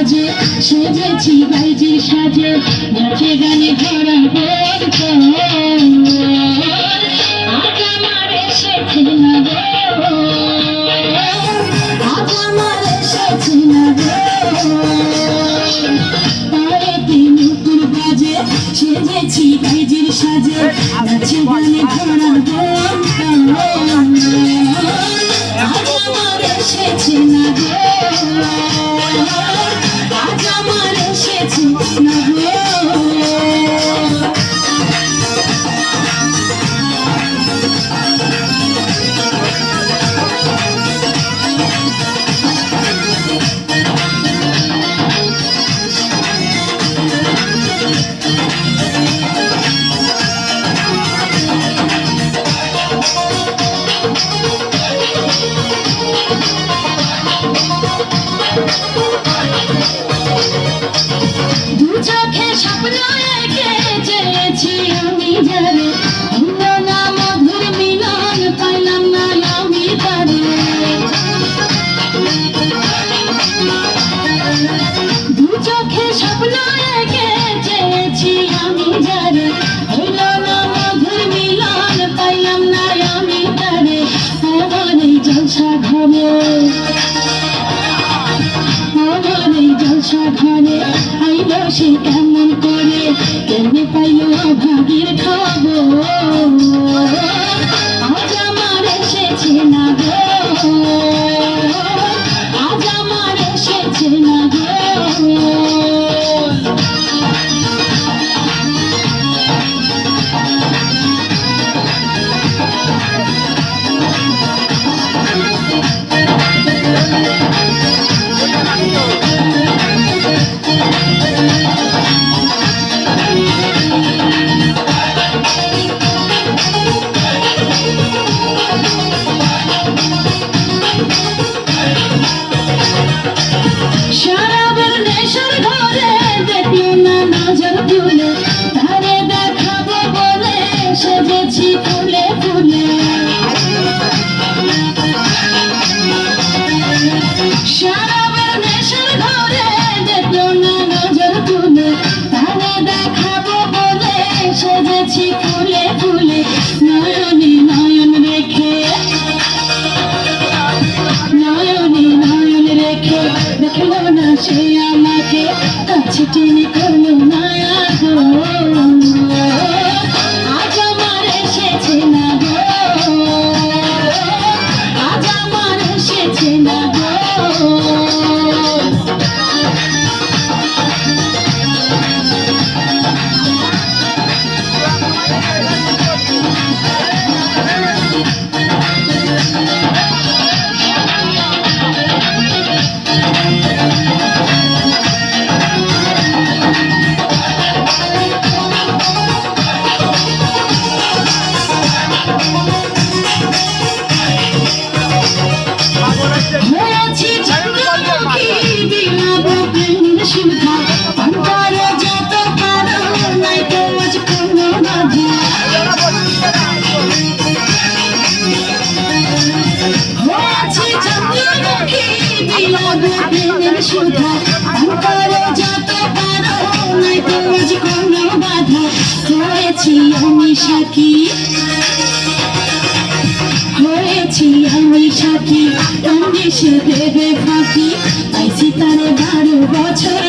বাজে সেজেছি বাইজির সাজে নাচে গানে ভরা আজ আমার এসেছে না গো আজ আমার এসেছে না গো পায়েতে নুপুর বাজে সেজেছি বাইজির সাজে নাচে গানে ভরা আজ আমার এসেছে না গো আজ আমার এসেছে না গো দু চোখে স্বপ্ন এঁকেছি আমি যারে অন্য না মধুর মিলন পাইলাম না আমি তারে দু চোখে স্বপ্ন এঁকেছি আমি যারে অন্য না মধুর মিলন পাইলাম না আমি তারে আমার এই জলসা ঘরে জলসা ঘরে আইল সে কেমন করে কেমনে পাইল ভাগের খবর আজ আমার এসেছে না গো আজ আমার এসেছে না গো শরাবের নেশার ঘরে দেখলো না নজর তুলে তারে দেখাবো বলে সেজেছি ফুলে ফুলে শরাবের নেশার ঘরে দেখলো না নজর তুলে তারে দেখাবো বলে সেজেছি ফুলে ফুলে নয়নে নয়ন রেখে নয়নে নয়ন রেখে দেখলো না সে আমাকে কাছে টেনে করলো না গো আজ আমার এসেছে না গো আজ আমার এসেছে না গো হয়েছি চন্দ্রমুখী বিলাবো প্রেমের সুধা অন্তরে যত পারো নাই তো আজ কোনো বাধা হয়েছি চন্দ্রমুখী বিলাবো প্রেমের সুধা অন্তরে যত পারো নাই তো আজ কোনো বাধা হয়েছি আমি সাথী হয়েছি আমি সাথী কান্দি সে দেবে ফাঁকি পাইছি তারে 12 বছর